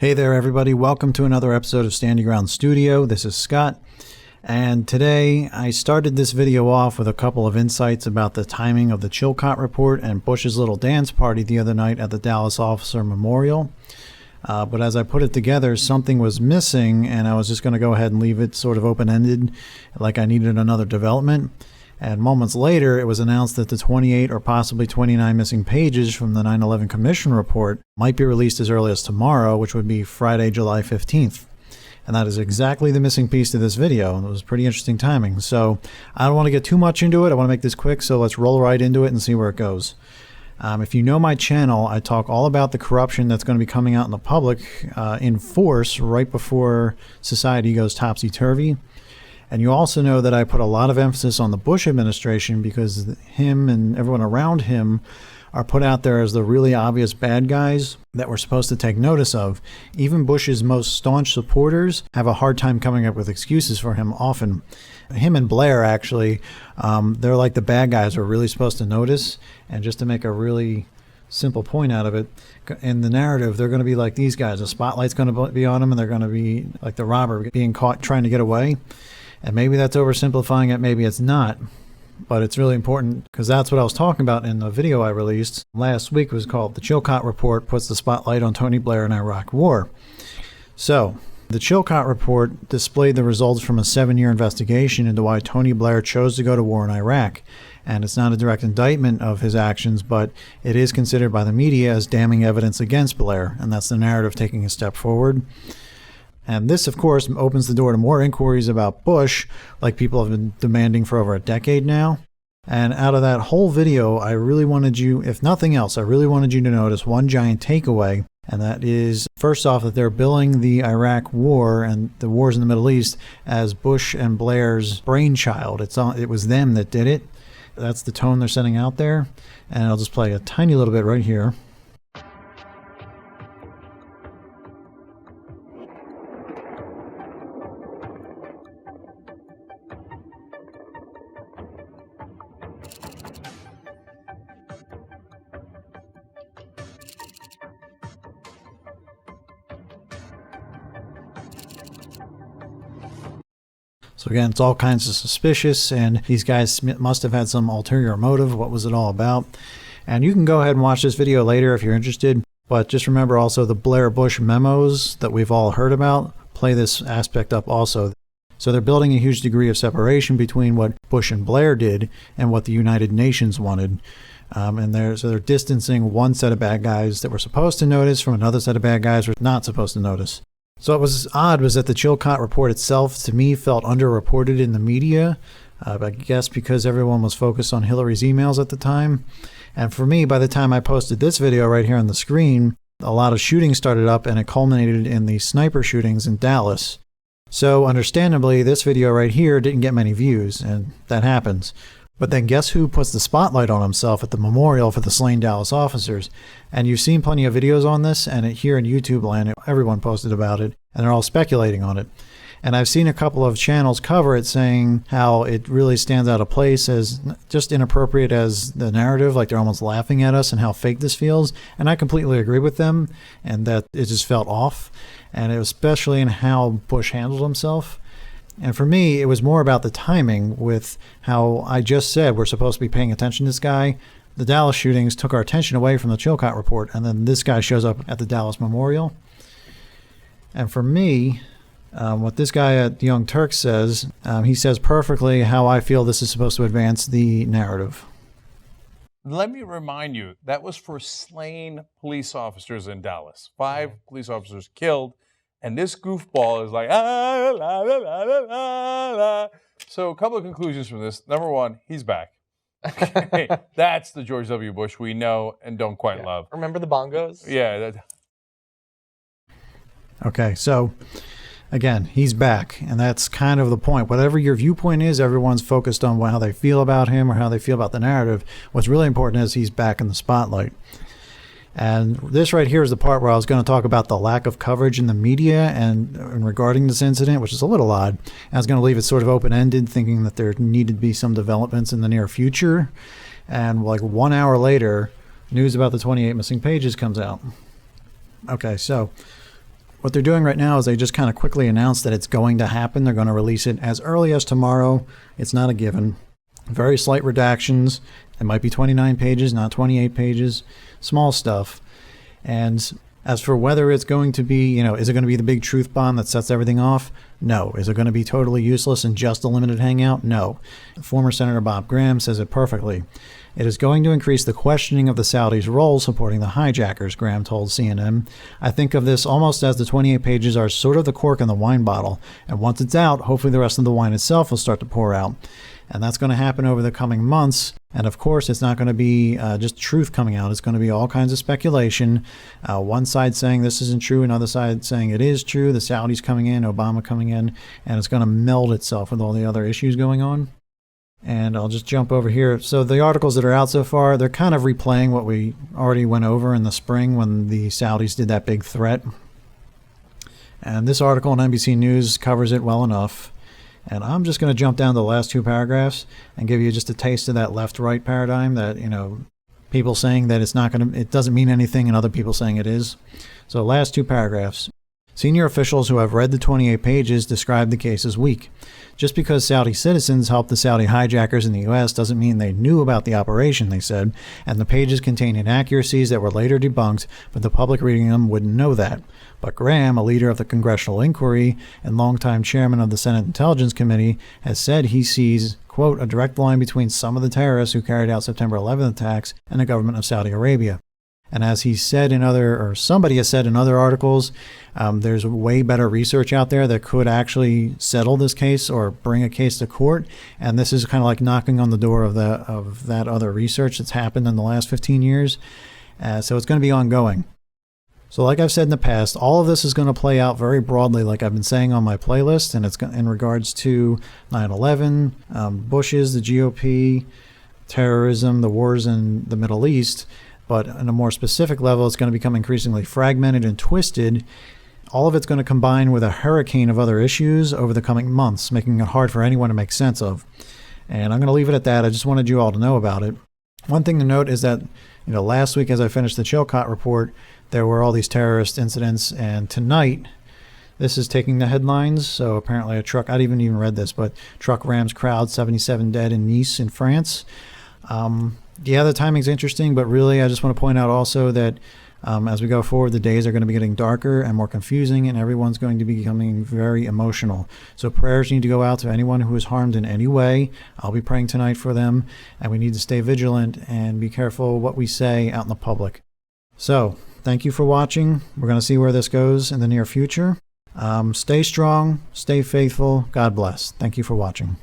Hey there, everybody. Welcome to another episode of Standing Ground Studio. This is Scott. And today I started this video off with a couple of insights about the timing of the Chilcot report and Bush's little dance party the other night at the Dallas Officer Memorial. But as I put it together, something was missing, and I was just going to go ahead and leave it sort of open-ended, like I needed another development. And moments later, it was announced that the 28 or possibly 29 missing pages from the 9/11 Commission report might be released as early as tomorrow, which would be Friday, July 15th. And that is exactly the missing piece to this video. It was pretty interesting timing. So I don't want to get too much into it. I want to make this quick, so let's roll right into it and see where it goes. If you know my channel, I talk all about the corruption that's going to be coming out in the public in force right before society goes topsy-turvy. And you also know that I put a lot of emphasis on the Bush administration because him and everyone around him are put out there as the really obvious bad guys that we're supposed to take notice of. Even Bush's most staunch supporters have a hard time coming up with excuses for him often. Him and Blair, actually, they're like the bad guys we're really supposed to notice. And just to make a really simple point out of it, in the narrative, they're going to be like these guys. The spotlight's going to be on them, and they're going to be like the robber being caught trying to get away. And maybe that's oversimplifying it, maybe it's not. But it's really important because that's what I was talking about in the video I released last week. It was called The Chilcot Report Puts the Spotlight on Tony Blair and Iraq War. So, the Chilcot Report displayed the results from a 7-year investigation into why Tony Blair chose to go to war in Iraq. And it's not a direct indictment of his actions, but it is considered by the media as damning evidence against Blair. And that's the narrative taking a step forward. And this, of course, opens the door to more inquiries about Bush, like people have been demanding for over a decade now. And out of that whole video, I really wanted you, if nothing else, I really wanted you to notice one giant takeaway. And that is, first off, that they're billing the Iraq war and the wars in the Middle East as Bush and Blair's brainchild. It was them that did it. That's the tone they're sending out there. And I'll just play a tiny little bit right here. So again, it's all kinds of suspicious, and these guys must have had some ulterior motive. What was it all about? And you can go ahead and watch this video later if you're interested. But just remember also the Blair-Bush memos that we've all heard about play this aspect up also. So they're building a huge degree of separation between what Bush and Blair did and what the United Nations wanted. So they're distancing one set of bad guys that we're supposed to notice from another set of bad guys we're not supposed to notice. So what was odd was that the Chilcot report itself, to me, felt underreported in the media. I guess because everyone was focused on Hillary's emails at the time. And for me, by the time I posted this video right here on the screen, a lot of shootings started up, and it culminated in the sniper shootings in Dallas. So understandably, this video right here didn't get many views, and that happens. But then guess who puts the spotlight on himself at the memorial for the slain Dallas officers? And you've seen plenty of videos on this, and here in YouTube land, everyone posted about it, and they're all speculating on it. And I've seen a couple of channels cover it, saying how it really stands out of place as just inappropriate as the narrative, like they're almost laughing at us and how fake this feels. And I completely agree with them, and that it just felt off, and it was especially in how Bush handled himself. And for me, it was more about the timing with how I just said we're supposed to be paying attention to this guy. The Dallas shootings took our attention away from the Chilcot report, and then this guy shows up at the Dallas Memorial. And for me, what this guy at Young Turks says, he says perfectly how I feel this is supposed to advance the narrative. Let me remind you, that was for slain police officers in Dallas. 5 police officers killed. And this goofball is like, ah, la, la, la, la, la, la. So a couple of conclusions from this. Number one, he's back. Okay. That's the George W. Bush we know and don't quite love. Remember the bongos? Yeah. Okay, so again, he's back, and that's kind of the point. Whatever your viewpoint is, everyone's focused on how they feel about him or how they feel about the narrative. What's really important is he's back in the spotlight. And this right here is the part where I was going to talk about the lack of coverage in the media and regarding this incident, which is a little odd. I was going to leave it sort of open-ended, thinking that there needed to be some developments in the near future. And like 1 hour later, news about the 28 missing pages comes out. Okay, so What they're doing right now is they just kind of quickly announce that it's going to happen. They're going to release it as early as tomorrow. It's not a given. Very slight redactions. It might be 29 pages, not 28 pages. Small stuff. And as for whether it's going to be, is it going to be the big truth bomb that sets everything off? No. Is it going to be totally useless and just a limited hangout? No. Former Senator Bob Graham says it perfectly. It is going to increase the questioning of the Saudis' role supporting the hijackers, Graham told CNN. I think of this almost as the 28 pages are sort of the cork in the wine bottle. And once it's out, hopefully the rest of the wine itself will start to pour out. And that's going to happen over the coming months. And of course, it's not going to be just truth coming out. It's going to be all kinds of speculation. One side saying this isn't true, another side saying it is true. The Saudis coming in, Obama coming in, and it's going to meld itself with all the other issues going on. And I'll just jump over here. So the articles that are out so far, they're kind of replaying what we already went over in the spring when the Saudis did that big threat. And this article on NBC News covers it well enough. And I'm just going to jump down to the last two paragraphs and give you just a taste of that left-right paradigm that, people saying that it doesn't mean anything and other people saying it is. So last two paragraphs. Senior officials who have read the 28 pages describe the case as weak. Just because Saudi citizens helped the Saudi hijackers in the U.S. doesn't mean they knew about the operation, they said, and the pages contain inaccuracies that were later debunked, but the public reading them wouldn't know that. But Graham, a leader of the Congressional Inquiry and longtime chairman of the Senate Intelligence Committee, has said he sees, quote, a direct line between some of the terrorists who carried out September 11th attacks and the government of Saudi Arabia. And as he said somebody has said in other articles, there's way better research out there that could actually settle this case or bring a case to court. And this is kind of like knocking on the door of that other research that's happened in the last 15 years. So it's going to be ongoing. So like I've said in the past, all of this is going to play out very broadly, like I've been saying on my playlist, and it's in regards to 9/11, Bush's, the GOP, terrorism, the wars in the Middle East. But on a more specific level, it's going to become increasingly fragmented and twisted. All of it's going to combine with a hurricane of other issues over the coming months, making it hard for anyone to make sense of. And I'm going to leave it at that. I just wanted you all to know about it. One thing to note is that, last week as I finished the Chilcot report, there were all these terrorist incidents. And tonight, this is taking the headlines. So apparently a truck, I didn't even read this, but truck rams crowd, 77 dead in Nice in France. Yeah, the timing's interesting, but really I just want to point out also that as we go forward, the days are going to be getting darker and more confusing, and everyone's going to be becoming very emotional. So prayers need to go out to anyone who is harmed in any way. I'll be praying tonight for them, and we need to stay vigilant and be careful what we say out in the public. So thank you for watching. We're going to see where this goes in the near future. Stay strong, stay faithful. God bless. Thank you for watching.